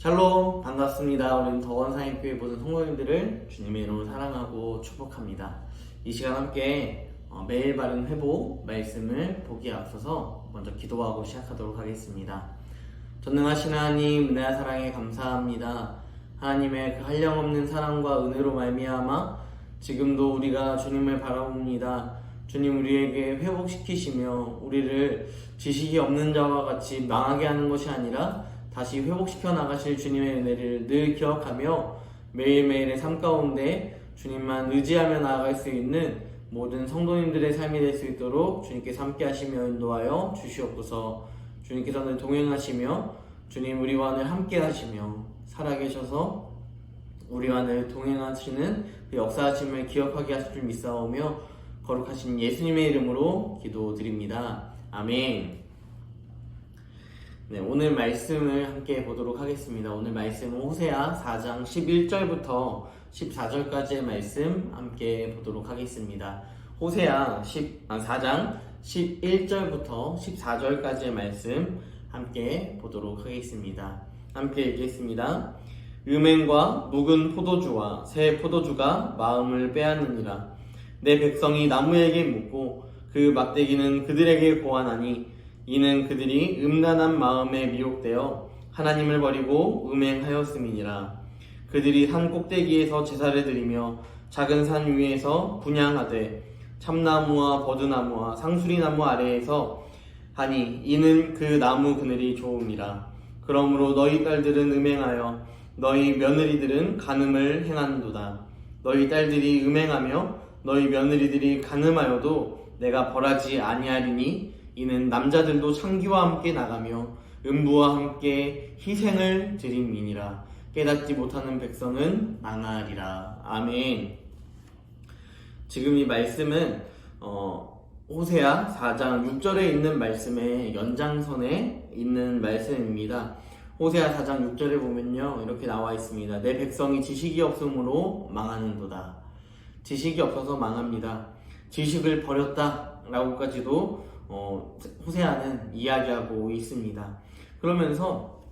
샬롬, 반갑습니다. 우리는 더원사인교회 모든 성도님들을 주님의 이름으로 사랑하고 축복합니다. 이 시간 함께 매일 바른 회복 말씀을 보기에 앞서서 먼저 기도하고 시작하도록 하겠습니다. 전능하신 하나님, 은혜와 사랑에 감사합니다. 하나님의 그 한량없는 사랑과 은혜로 말미암아 지금도 우리가 주님을 바라봅니다. 주님, 우리에게 회복시키시며 우리를 지식이 없는 자와 같이 망하게 하는 것이 아니라 다시 회복시켜 나가실 주님의 은혜를 늘 기억하며 매일매일의 삶 가운데 주님만 의지하며 나아갈 수 있는 모든 성도님들의 삶이 될 수 있도록 주님께서 함께 하시며 인도하여 주시옵소서. 주님께서 늘 동행하시며 주님 우리와 늘 함께 하시며 살아계셔서 우리와 늘 동행하시는 그 역사하심을 기억하게 하실 줄 믿사오며 거룩하신 예수님의 이름으로 기도드립니다. 아멘. 네, 오늘 말씀을 함께 보도록 하겠습니다. 오늘 말씀은 호세아 4장 11절부터 14절까지의 말씀 함께 보도록 하겠습니다. 호세아 4장 11절부터 14절까지의 말씀 함께 보도록 하겠습니다. 함께 읽겠습니다. 음행과 묵은 포도주와 새 포도주가 마음을 빼앗느니라. 내 백성이 나무에게 묻고 그 막대기는 그들에게 고하나니 이는 그들이 음란한 마음에 미혹되어 하나님을 버리고 음행하였음이니라. 그들이 산 꼭대기에서 제사를 드리며 작은 산 위에서 분향하되 참나무와 버드나무와 상수리나무 아래에서 하니 이는 그 나무 그늘이 좋음이라. 그러므로 너희 딸들은 음행하여 너희 며느리들은 간음을 행하는도다. 너희 딸들이 음행하며 너희 며느리들이 간음하여도 내가 벌하지 아니하리니 이는 남자들도 창기와 함께 나가며 음부와 함께 희생을 드림이니라. 깨닫지 못하는 백성은 망하리라. 아멘. 지금 이 말씀은 호세아 4장 6절에 있는 말씀의 연장선에 있는 말씀입니다. 호세아 4장 6절에 보면요, 이렇게 나와 있습니다. 내 백성이 지식이 없으므로 망하는도다. 지식이 없어서 망합니다. 지식을 버렸다 라고까지도 호세아는 이야기하고 있습니다. 그러면서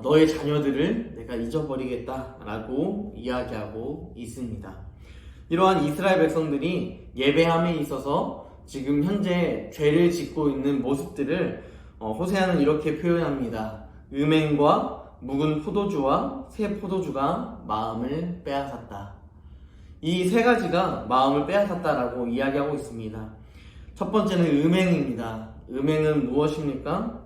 너의 자녀들을 내가 잊어버리겠다 라고 이야기하고 있습니다. 이러한 이스라엘 백성들이 예배함에 있어서 지금 현재 죄를 짓고 있는 모습들을 호세아는 이렇게 표현합니다. 음행과 묵은 포도주와 새 포도주가 마음을 빼앗았다. 이 세 가지가 마음을 빼앗았다라고 이야기하고 있습니다. 첫 번째는 음행입니다. 음행은 무엇입니까?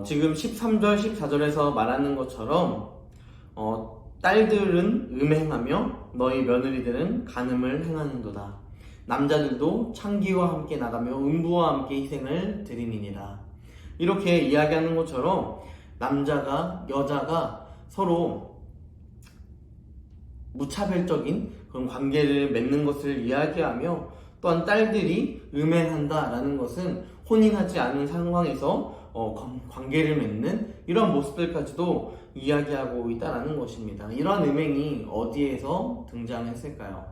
지금 13절, 14절에서 말하는 것처럼 딸들은 음행하며 너희 며느리들은 간음을 행하는도다. 남자들도 창기와 함께 나가며 음부와 함께 희생을 드림이니라. 이렇게 이야기하는 것처럼 남자가 여자가 서로 무차별적인 그런 관계를 맺는 것을 이야기하며 또한 딸들이 음행한다라는 것은 혼인하지 않은 상황에서 관계를 맺는 이런 모습들까지도 이야기하고 있다는 것입니다. 이러한 음행이 어디에서 등장했을까요?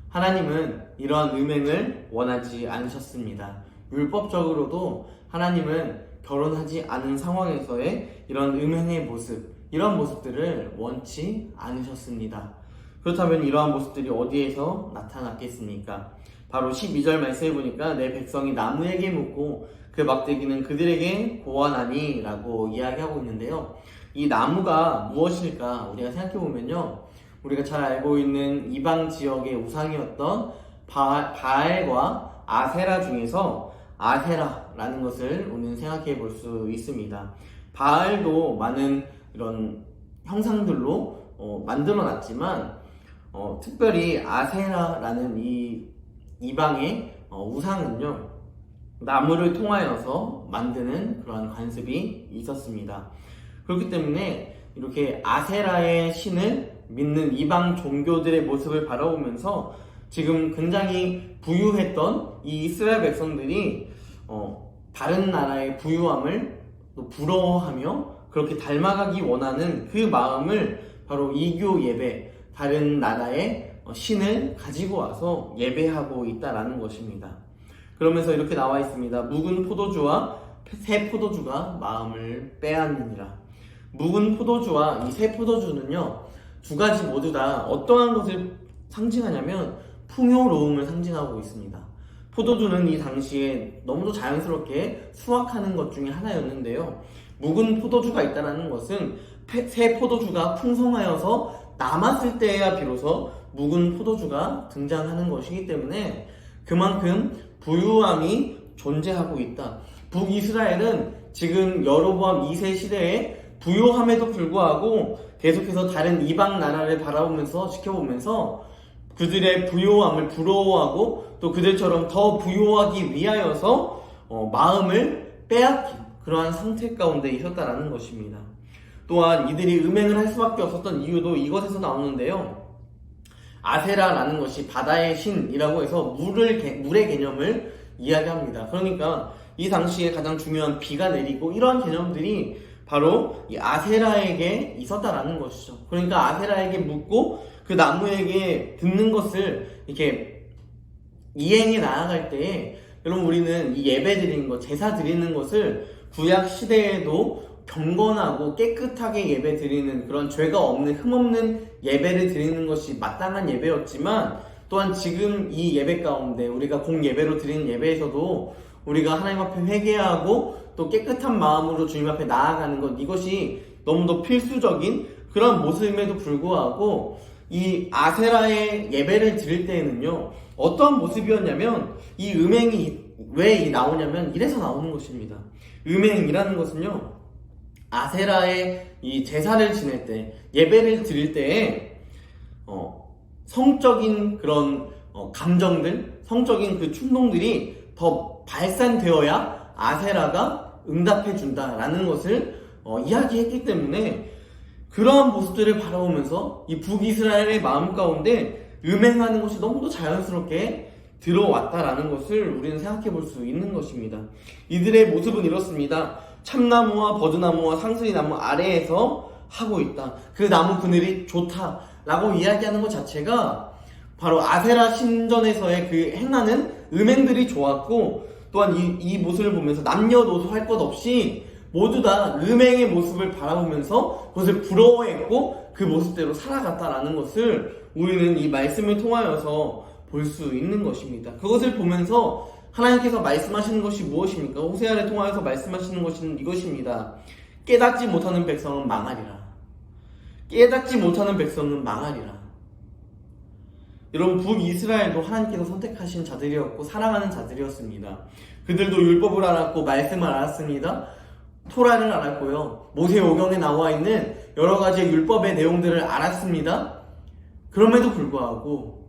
하나님은 이러한 음행을 원하지 않으셨습니다. 율법적으로도 하나님은 결혼하지 않은 상황에서의 이런 음행의 모습, 이런 모습들을 원치 않으셨습니다. 그렇다면 이러한 모습들이 어디에서 나타났겠습니까? 바로 12절 말씀해 보니까 내 백성이 나무에게 묻고 그 막대기는 그들에게 고하나니 라고 이야기하고 있는데요. 이 나무가 무엇일까 우리가 생각해 보면요, 우리가 잘 알고 있는 이방 지역의 우상이었던 바알과 아세라 중에서 아세라라는 것을 우리는 생각해 볼 수 있습니다. 바알도 많은 이런 형상들로 만들어 놨지만 특별히 아세라라는 이 이방의 우상은요, 나무를 통하여서 만드는 그러한 관습이 있었습니다. 그렇기 때문에 이렇게 아세라의 신을 믿는 이방 종교들의 모습을 바라보면서 지금 굉장히 부유했던 이 이스라엘 백성들이 다른 나라의 부유함을 또 부러워하며 그렇게 닮아가기 원하는 그 마음을 바로 이교 예배, 다른 나라의 신을 가지고 와서 예배하고 있다라는 것입니다. 그러면서 이렇게 나와 있습니다. 묵은 포도주와 새 포도주가 마음을 빼앗느니라. 묵은 포도주와 이 새 포도주는요, 두 가지 모두 다 어떠한 것을 상징하냐면 풍요로움을 상징하고 있습니다. 포도주는 이 당시에 너무도 자연스럽게 수확하는 것 중에 하나였는데요, 묵은 포도주가 있다는 것은 새 포도주가 풍성하여서 남았을 때야 비로소 묵은 포도주가 등장하는 것이기 때문에 그만큼 부유함이 존재하고 있다. 북이스라엘은 지금 여로보암 2세 시대에 부유함에도 불구하고 계속해서 다른 이방 나라를 바라보면서 지켜보면서 그들의 부유함을 부러워하고 또 그들처럼 더 부유하기 위하여서 마음을 빼앗긴 그러한 상태 가운데 있었다라는 것입니다. 또한 이들이 음행을 할 수밖에 없었던 이유도 이것에서 나오는데요, 아세라라는 것이 바다의 신이라고 해서 물의 개념을 이야기합니다. 그러니까 이 당시에 가장 중요한 비가 내리고 이러한 개념들이 바로 이 아세라에게 있었다라는 것이죠. 그러니까 아세라에게 묻고 그 나무에게 듣는 것을 이렇게 이행해 나아갈 때에, 여러분 우리는 이 예배 드리는 것, 제사 드리는 것을 구약 시대에도 경건하고 깨끗하게 예배 드리는 그런 죄가 없는 흠없는 예배를 드리는 것이 마땅한 예배였지만, 또한 지금 이 예배 가운데 우리가 공예배로 드리는 예배에서도 우리가 하나님 앞에 회개하고 또 깨끗한 마음으로 주님 앞에 나아가는 것, 이것이 너무도 필수적인 그런 모습임에도 불구하고 이 아세라의 예배를 드릴 때에는요, 어떤 모습이었냐면 이 음행이 왜 나오냐면 이래서 나오는 것입니다. 음행이라는 것은요, 아세라의 이 제사를 지낼 때, 예배를 드릴 때에 성적인 그런 감정들, 성적인 그 충동들이 더 발산되어야 아세라가 응답해 준다라는 것을 이야기했기 때문에 그러한 모습들을 바라보면서 이 북이스라엘의 마음 가운데 음행하는 것이 너무도 자연스럽게 들어왔다라는 것을 우리는 생각해 볼 수 있는 것입니다. 이들의 모습은 이렇습니다. 참나무와 버드나무와 상수리나무 아래에서 하고 있다. 그 나무 그늘이 좋다라고 이야기하는 것 자체가 바로 아세라 신전에서의 그 행하는 음행들이 좋았고, 또한 이 모습을 보면서 남녀노소 할 것 없이 모두 다 음행의 모습을 바라보면서 그것을 부러워했고 그 모습대로 살아갔다라는 것을 우리는 이 말씀을 통하여서 볼 수 있는 것입니다. 그것을 보면서 하나님께서 말씀하시는 것이 무엇입니까? 호세아를 통하여서 말씀하시는 것은 이것입니다. 깨닫지 못하는 백성은 망하리라. 깨닫지 못하는 백성은 망하리라. 여러분, 북이스라엘도 하나님께서 선택하신 자들이었고 사랑하는 자들이었습니다. 그들도 율법을 알았고 말씀을 알았습니다. 토라를 알았고요, 모세오경에 나와 있는 여러 가지의 율법의 내용들을 알았습니다. 그럼에도 불구하고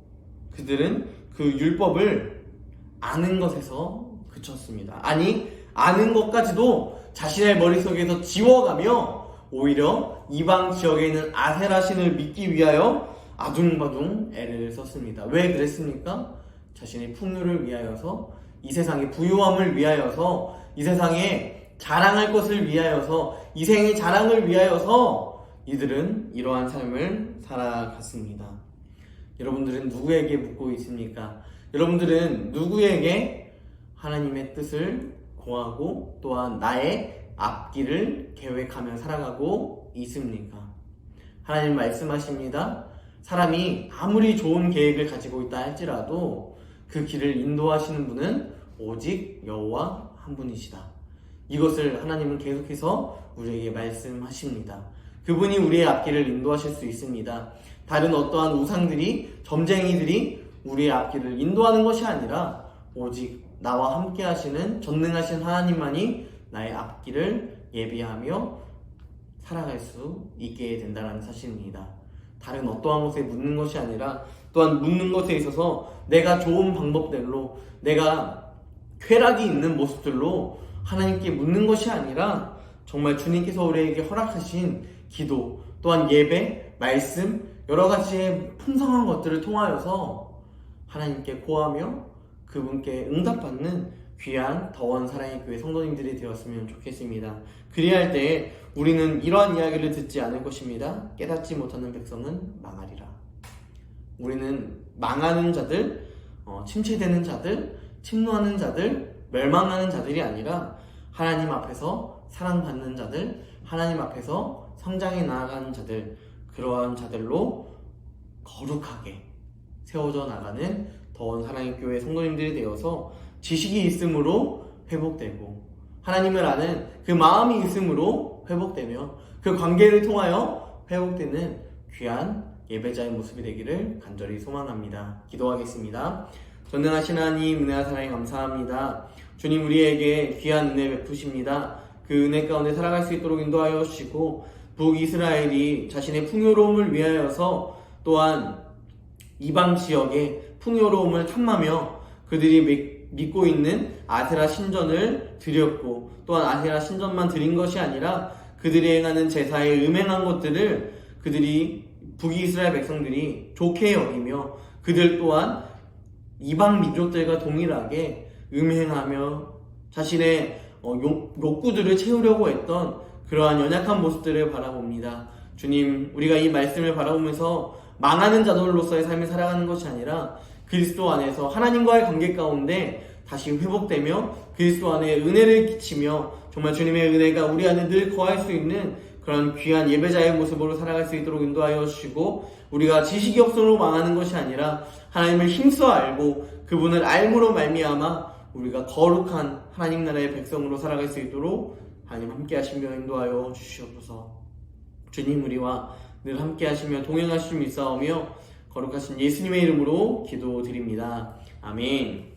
그들은 그 율법을 아는 것에서 그쳤습니다. 아니, 아는 것까지도 자신의 머릿속에서 지워가며 오히려 이방 지역에 있는 아세라 신을 믿기 위하여 아둥바둥 애를 썼습니다. 왜 그랬습니까? 자신의 풍요를 위하여서, 이 세상의 부유함을 위하여서, 이 세상에 자랑할 것을 위하여서, 이 생의 자랑을 위하여서 이들은 이러한 삶을 살아갔습니다. 여러분들은 누구에게 묻고 있습니까? 여러분들은 누구에게 하나님의 뜻을 구하고 또한 나의 앞길을 계획하며 살아가고 있습니까? 하나님 말씀하십니다. 사람이 아무리 좋은 계획을 가지고 있다 할지라도 그 길을 인도하시는 분은 오직 여호와 한 분이시다. 이것을 하나님은 계속해서 우리에게 말씀하십니다. 그분이 우리의 앞길을 인도하실 수 있습니다. 다른 어떠한 우상들이, 점쟁이들이 우리의 앞길을 인도하는 것이 아니라 오직 나와 함께 하시는 전능하신 하나님만이 나의 앞길을 예비하며 살아갈 수 있게 된다는 사실입니다. 다른 어떠한 것에 묻는 것이 아니라, 또한 묻는 것에 있어서 내가 좋은 방법들로, 내가 쾌락이 있는 모습들로 하나님께 묻는 것이 아니라 정말 주님께서 우리에게 허락하신 기도, 또한 예배, 말씀, 여러 가지의 풍성한 것들을 통하여서 하나님께 고하며 그분께 응답받는 귀한 더원 사랑의 교회 성도님들이 되었으면 좋겠습니다. 그리할 때에 우리는 이러한 이야기를 듣지 않을 것입니다. 깨닫지 못하는 백성은 망하리라. 우리는 망하는 자들, 침체되는 자들, 침노하는 자들, 멸망하는 자들이 아니라 하나님 앞에서 사랑받는 자들, 하나님 앞에서 성장해 나아가는 자들, 그러한 자들로 거룩하게 세워져 나가는 더원 사랑의 교회 성도님들이 되어서 지식이 있음으로 회복되고 하나님을 아는 그 마음이 있음으로 회복되며 그 관계를 통하여 회복되는 귀한 예배자의 모습이 되기를 간절히 소망합니다. 기도하겠습니다. 전능하신 하나님, 은혜와 사랑에 감사합니다. 주님, 우리에게 귀한 은혜 베푸십니다. 그 은혜 가운데 살아갈 수 있도록 인도하여 주시고 북이스라엘이 자신의 풍요로움을 위하여서 또한 이방 지역의 풍요로움을 탐하며 그들이 믿고 있는 아세라 신전을 드렸고 또한 아세라 신전만 드린 것이 아니라 그들이 행하는 제사에 음행한 것들을 그들이 북이스라엘 백성들이 좋게 여기며 그들 또한 이방 민족들과 동일하게 음행하며 자신의 욕구들을 채우려고 했던 그러한 연약한 모습들을 바라봅니다. 주님, 우리가 이 말씀을 바라보면서 망하는 자들로서의 삶을 살아가는 것이 아니라 그리스도 안에서 하나님과의 관계 가운데 다시 회복되며 그리스도 안에 은혜를 끼치며 정말 주님의 은혜가 우리 안에 늘 거할 수 있는 그런 귀한 예배자의 모습으로 살아갈 수 있도록 인도하여 주시고 우리가 지식이 없음으로 망하는 것이 아니라 하나님을 힘써 알고 그분을 알므로 말미암아 우리가 거룩한 하나님 나라의 백성으로 살아갈 수 있도록 하나님 함께 하시며 인도하여 주시옵소서. 주님, 우리와 늘 함께 하시며 동행하시며 있사오며 거룩하신 예수님의 이름으로 기도드립니다. 아멘.